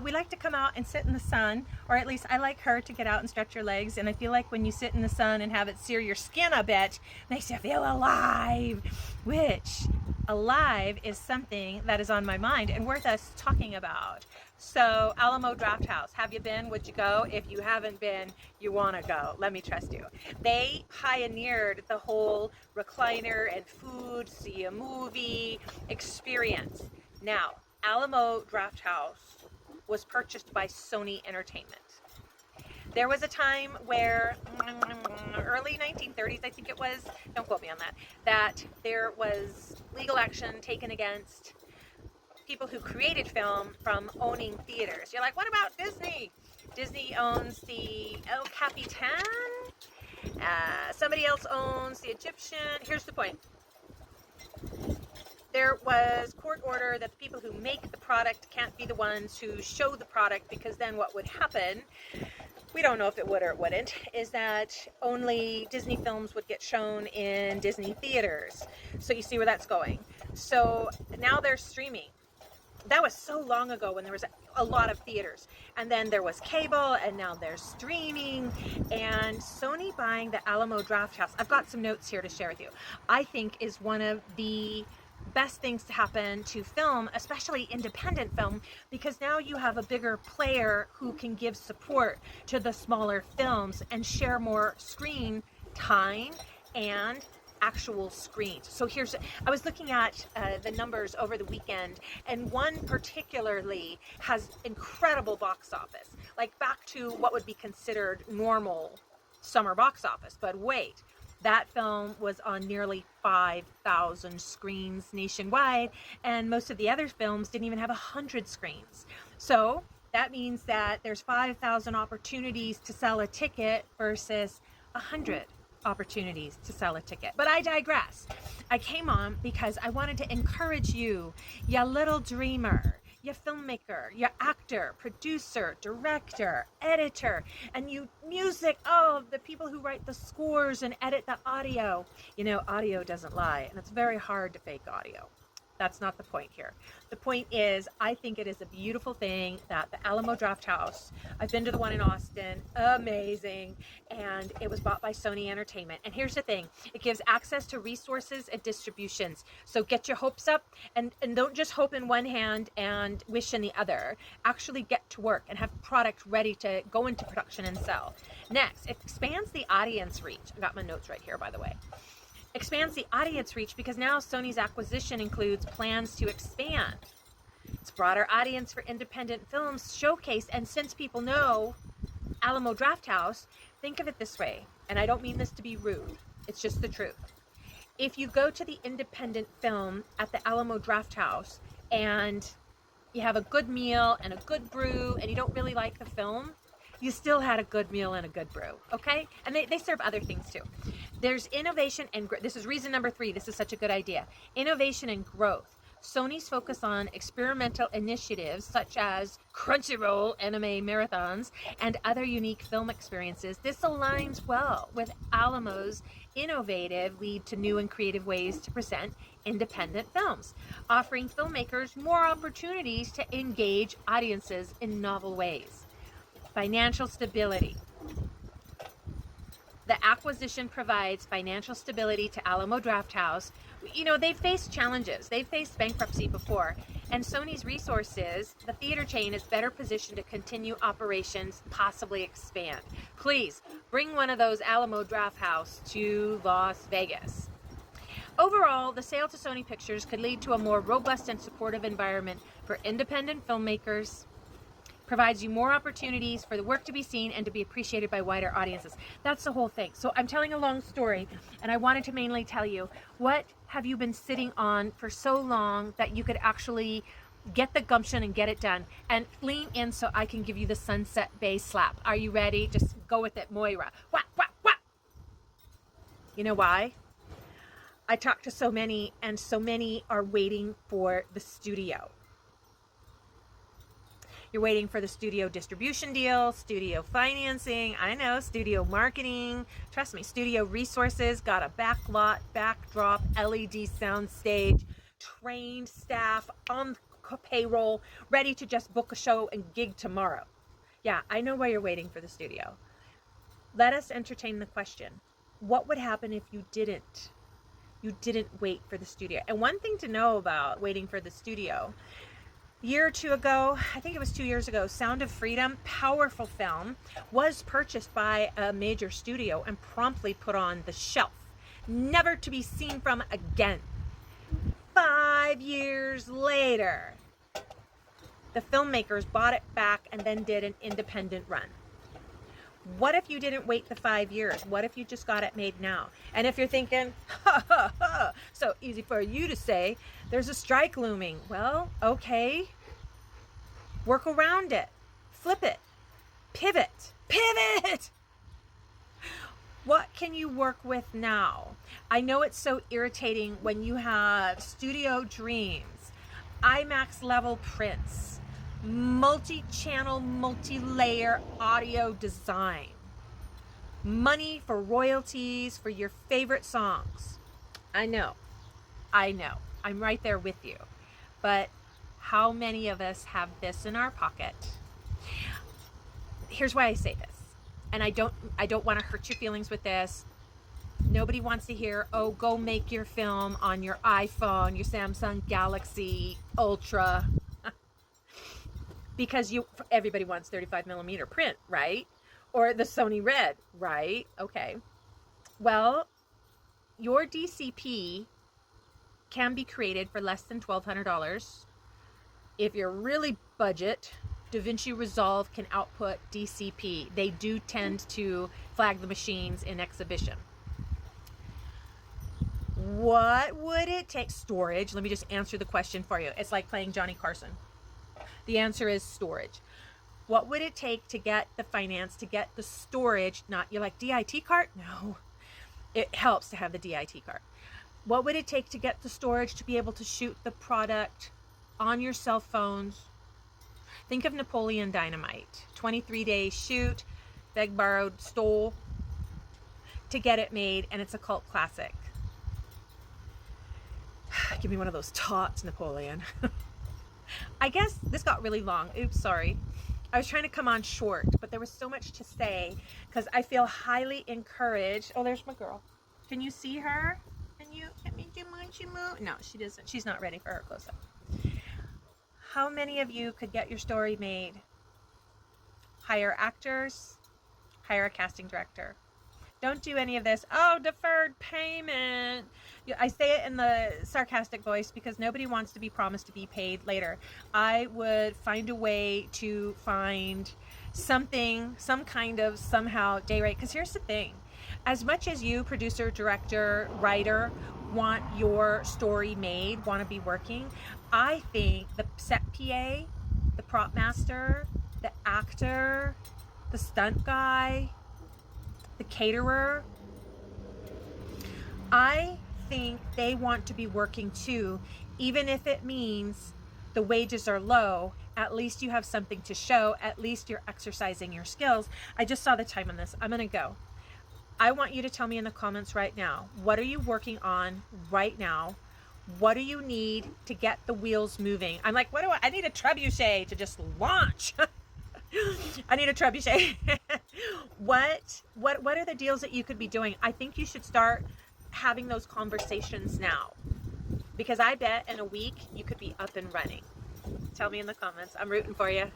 We like to come out and sit in the sun, or at least I like her to get out and stretch your legs. And I feel like when you sit in the sun and have it sear your skin a bit, makes you feel alive, which alive is something that is on my mind and worth us talking about. So Alamo Drafthouse, have you been? Would you go? If you haven't been, you want to go. Let me trust you. They pioneered the whole recliner and food, see a movie experience. Now, Alamo Drafthouse was purchased by Sony Entertainment. There was a time where, early 1930s, I think it was, don't quote me on that there was legal action taken against people who created film from owning theaters. You're like, what about Disney? Disney owns the El Capitan. Somebody else owns the Egyptian. Here's the point. There was court order that the people who make the product can't be the ones who show the product, because then what would happen, we don't know if it would or it wouldn't, is that only Disney films would get shown in Disney theaters. So you see where that's going. So now they're streaming. That was so long ago when there was a lot of theaters. And then there was cable, and now there's streaming. And Sony buying the Alamo Drafthouse, I've got some notes here to share with you, I think is one of the best things to happen to film, especially independent film, because now you have a bigger player who can give support to the smaller films and share more screen time and actual screens. So I was looking at the numbers over the weekend, and one particularly has incredible box office, like back to what would be considered normal summer box office. But wait, that film was on nearly 5,000 screens nationwide, and most of the other films didn't even have 100 screens. So that means that there's 5,000 opportunities to sell a ticket versus 100 opportunities to sell a ticket. But I digress. I came on because I wanted to encourage you, ya little dreamer, you filmmaker, you actor, producer, director, editor, and you music, the people who write the scores and edit the audio. You know, audio doesn't lie, and it's very hard to fake audio. That's not the point here. The point is, I think it is a beautiful thing that the Alamo Drafthouse, I've been to the one in Austin, amazing, and it was bought by Sony Entertainment. And here's the thing, it gives access to resources and distributions. So get your hopes up, and don't just hope in one hand and wish in the other. Actually get to work and have product ready to go into production and sell. Next, it expands the audience reach. I got my notes right here, by the way. Expands the audience reach because now Sony's acquisition includes plans to expand its broader audience for independent films showcase. And since people know Alamo Drafthouse, think of it this way, and I don't mean this to be rude, it's just the truth. If you go to the independent film at the Alamo Drafthouse and you have a good meal and a good brew and you don't really like the film, you still had a good meal and a good brew, okay? And they serve other things too. There's innovation and this is reason number 3. This is such a good idea. Innovation and growth. Sony's focus on experimental initiatives such as Crunchyroll anime marathons and other unique film experiences. This aligns well with Alamo's innovative lead to new and creative ways to present independent films, offering filmmakers more opportunities to engage audiences in novel ways. Financial stability. The acquisition provides financial stability to Alamo Drafthouse. You know, they've faced challenges. They've faced bankruptcy before. And Sony's resources, the theater chain is better positioned to continue operations, possibly expand. Please, bring one of those Alamo Drafthouse to Las Vegas. Overall, the sale to Sony Pictures could lead to a more robust and supportive environment for independent filmmakers, provides you more opportunities for the work to be seen and to be appreciated by wider audiences. That's the whole thing. So I'm telling a long story, and I wanted to mainly tell you, what have you been sitting on for so long that you could actually get the gumption and get it done? And lean in so I can give you the sunset bass slap. Are you ready? Just go with it, Moira. Wah, wah, wah. You know why? I talked to so many, and so many are waiting for the studio. You're waiting for the studio distribution deal, studio financing, I know, studio marketing. Trust me, studio resources, got a backlot, backdrop, LED sound stage, trained staff, payroll, ready to just book a show and gig tomorrow. Yeah, I know why you're waiting for the studio. Let us entertain the question. What would happen if you didn't? You didn't wait for the studio. And one thing to know about waiting for the studio, a year or two ago, I think it was 2 years ago, Sound of Freedom, powerful film, was purchased by a major studio and promptly put on the shelf, never to be seen from again. 5 years later, the filmmakers bought it back and then did an independent run. What if you didn't wait the 5 years? What if you just got it made now? And if you're thinking, ha ha ha, so easy for you to say, there's a strike looming. Well, okay. Work around it. Flip it. Pivot. Pivot! What can you work with now? I know it's so irritating when you have studio dreams, IMAX level prints, multi-channel, multi-layer audio design, money for royalties for your favorite songs. I know, I'm right there with you. But how many of us have this in our pocket? Here's why I say this, and I don't want to hurt your feelings with this. Nobody wants to hear, oh, go make your film on your iPhone, your Samsung Galaxy Ultra. Because everybody wants 35 millimeter print, right? Or the Sony Red, right? Okay. Well, your DCP can be created for less than $1,200. If you're really budget, DaVinci Resolve can output DCP. They do tend to flag the machines in exhibition. What would it take? Storage. Let me just answer the question for you. It's like playing Johnny Carson. The answer is storage. What would it take to get the finance, to get the storage? Not, you're like, DIT cart? No. It helps to have the DIT cart. What would it take to get the storage to be able to shoot the product on your cell phones? Think of Napoleon Dynamite. 23-day shoot, begged, borrowed, stole to get it made, and it's a cult classic. Give me one of those tots, Napoleon. I guess this got really long. Oops, sorry. I was trying to come on short, but there was so much to say because I feel highly encouraged. Oh, there's my girl. Can you see her? Can you mind she move? No, she doesn't. She's not ready for her close-up. How many of you could get your story made? Hire actors, hire a casting director. Don't do any of this, oh, deferred payment. I say it in the sarcastic voice because nobody wants to be promised to be paid later. I would find a way to find something, some kind of somehow day rate. Because here's the thing. As much as you, producer, director, writer, want your story made, want to be working, I think the set PA, the prop master, the actor, the stunt guy, the caterer, I think they want to be working too, even if it means the wages are low. At least you have something to show. At least you're exercising your skills. I just saw the time on this. I'm gonna go. I want you to tell me in the comments right now, what are you working on right now? What do you need to get the wheels moving? I'm like, I need a trebuchet to just launch. I need a trebuchet. What are the deals that you could be doing? I think you should start having those conversations now, because I bet in a week you could be up and running. Tell me in the comments. I'm rooting for you.